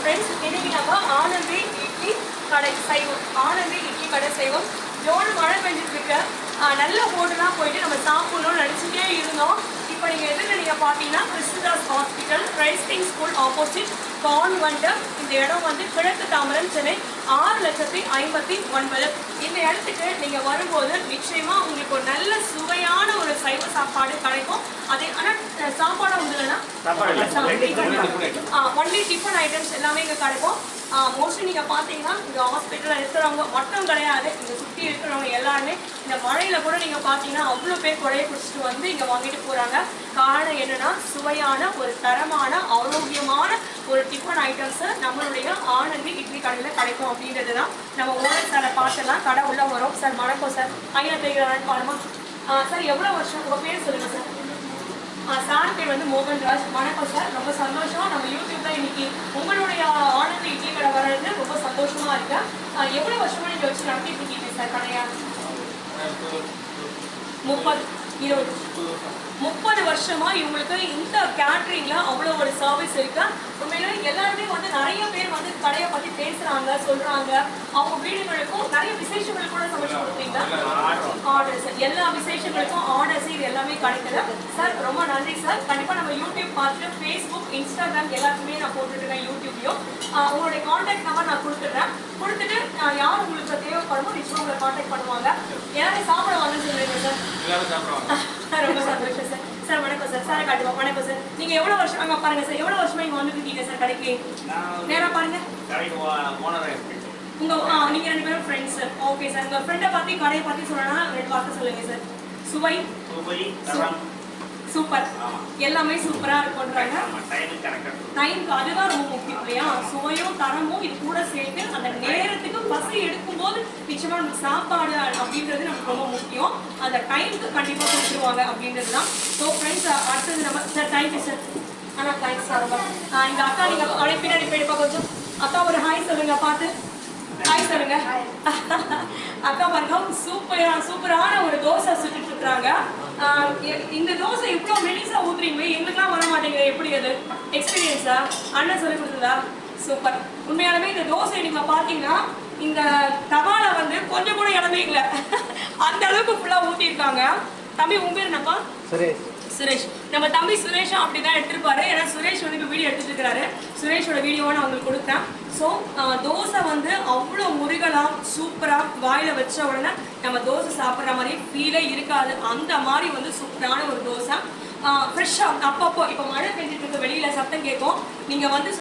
Friends இன்னைக்கு நம்ம ஆனந்தி இட்லி கடை செய்வோம். ஆனந்தி இட்லி கடை செய்வோம். ஜோன் மழை பெஞ்சிட்டு இருக்க நல்ல ஹோட்டலாக போயிட்டு நம்ம சாப்பிடணும்னு நினச்சிட்டே இருந்தோம். இப்போ நீங்கள் எதில் நீங்கள் பார்த்தீங்கன்னா Christudas hospital Christ King school opposite convent. இந்த இடம் வந்து கிழக்கு தாம்பரம், சென்னை 6,59,000. இந்த இடத்துக்கு நீங்கள் வரும்போது நிச்சயமாக உங்களுக்கு ஒரு நல்ல சுவையான ஒரு சைவ சாப்பாடு கிடைக்கும். அதே ஆனால் சாப்பாடு வந்து இல்லைன்னா ஒன்லி டிஃபன் ஐட்டம்ஸ் எல்லாமே இங்கே கிடைக்கும். மோஸ்ட்லி நீங்கள் பார்த்தீங்கன்னா இந்த ஹாஸ்பிட்டலில் இருக்கிறவங்க மட்டும் கிடையாது, இங்கே சுற்றி இருக்கிறவங்க எல்லாருமே இந்த மழையில் கூட நீங்கள் பார்த்தீங்கன்னா அவ்வளோ பேர் கொடையை பிடிச்சிட்டு வந்து இங்கே வாங்கிட்டு போகிறாங்க. காரணம் என்னென்னா சுவையான ஒரு தரமான ஆரோக்கியமான ஒரு டிஃபன் ஐட்டம்ஸு நம்மளுடைய ஆனந்தி இட்லி கடையில் கிடைக்கும் அப்படின்றது தான். நம்ம ஓனர் சாரை பார்த்துலாம் கடை உள்ள வரும். சார் வணக்கம் சார். ஐயா தெரிகிறான்னு பாருமா சார். எவ்வளோ வருஷம் உங்கள் பேர் சொல்லுங்கள் சார். சார் பேர் வந்து மோகன்ராஜ். வணக்கம் சார். ரொம்ப சந்தோஷம் நம்ம யூடியூப்ல இன்னைக்கு உங்களுடைய ஆனந்தி இட்லி கடை வர்றது ரொம்ப சந்தோஷமா இருக்கு. எவ்வளவு வருஷமா நீங்க வச்சு நடத்திட்டு இருக்கீங்க சார் கடையா? 30 வருஷமா இவங்களுக்கு இந்த கேட்டரிங்ல அவ்வளோ ஒரு சர்வீஸ் இருக்கு. உண்மையில எல்லாருமே வந்து நிறைய பேர் வந்து கடையை பத்தி பேசுறாங்க, சொல்றாங்க. அவங்க வீடுகளுக்கும் நிறைய விசேஷங்களுக்கு கூட சமைச்சு கொடுப்பீங்க. ஆர்டர்ஸ் எல்லா விசேஷங்களுக்கும் ஆர்டர்ஸ் இது எல்லாமே கிடைக்குது சார். ரொம்ப நன்றி சார். கண்டிப்பா நம்ம யூடியூப் பார்த்துட்டு ஃபேஸ்புக், இன்ஸ்டாகிராம் எல்லாத்துக்குமே நான் போட்டுருக்கேன். யூடியூப்லயும் உங்களுடைய கான்டாக்ட் நம்பர் நான் கொடுத்துட்றேன். கொடுத்துட்டு யார் உங்களுக்கு தேவைப்படுமோ நிச்சயம் உங்களை கான்டாக்ட் பண்ணுவாங்க. எல்லாரும் சாப்பிட வாங்கன்னு சொல்லுங்க சார். ரொம்ப சந்தோஷம் சார். சார் வணக்கம் சார். சார் காட்டுவா. வணக்கம் சார். நீங்க எவ்வளவு வருஷம் அங்க பாருங்க சார், எவ்வளவு வருஷமா இங்க வந்துட்டு இருக்கீங்க சார் கடைக்கு? நேரா பாருங்க. உங்க நீங்க ரெண்டு பேரும் ஃப்ரெண்ட்ஸ். Okay sir. உங்க ஃப்ரெண்டை பத்தி கடையை பத்தி சொல்லணும்னா 2 வார்த்தை சொல்லுங்க சார். சுவை சூப்பர், எல்லாமே சூப்பரா இருக்குன்றாங்க. டைம் அதுதான் ரொம்ப முக்கியம் இல்லையா? சுவையும் தரமும் இது கூட சேர்த்து அந்த நேரத்துக்கு பசி எடுக்கும் போது நிச்சயமா நமக்கு சாப்பாடு அப்படின்றது நமக்கு ரொம்ப முக்கியம். அந்த டைமுக்கு கண்டிப்பா கொடுத்துருவாங்க அப்படின்றது தான். ஸோ ஃப்ரெண்ட்ஸ் அடுத்தது நம்ம சார் தேங்க்யூ சார். ஆனால் தேங்க்ஸ் சார். இந்த அக்கா நீங்க அப்படியே பின்னாடி போயிடுப்பா கொஞ்சம். அக்கா ஒரு ஹாய் சொல்லுங்க பார்த்து. ஹாய் சொல்லுங்க. அக்கா பாருங்க சூப்பரான ஒரு தோசை சுட்டுட்டு இருக்கிறாங்க. இந்த தோசை இவ்வளோ மெலிசா ஊத்துறீங்க, எங்களுக்குலாம் வர மாட்டேங்குது. எப்படி அது எக்ஸ்பீரியன்ஸா? அண்ணன் சொல்லி கொடுத்ததா? சூப்பர். உண்மையாலுமே இந்த தோசை நீங்க பாத்தீங்கன்னா இந்த தவால வந்து கொஞ்சம் கூட இடமே இல்லை, அந்த அளவுக்கு ஃபுல்லா ஊட்டியிருக்காங்க. தம்பி உங்க பேர் என்னப்பா? சுரேஷ். நம்ம தம்பி சுரேஷும் அப்படிதான் எடுத்துருப்பாரு. ஏன்னா சுரேஷ் வந்து இப்போ வீடியோ எடுத்துட்டு இருக்கிறாரு. சுரேஷோட வீடியோவை நான் உங்களுக்கு கொடுத்தேன். ஸோ தோசை வந்து அவ்வளோ முருகலாம் சூப்பராக வாயில் வச்ச உடனே நம்ம தோசை சாப்பிட்ற மாதிரி ஃபீலே இருக்காது. அந்த மாதிரி வந்து சூப்பரான ஒரு தோசை ஃப்ரெஷ்ஷாக அப்பப்போ. இப்போ மழை பெஞ்சிட்டு இருக்க வெளியில் சத்தம் கேட்கும். நீங்கள் வந்து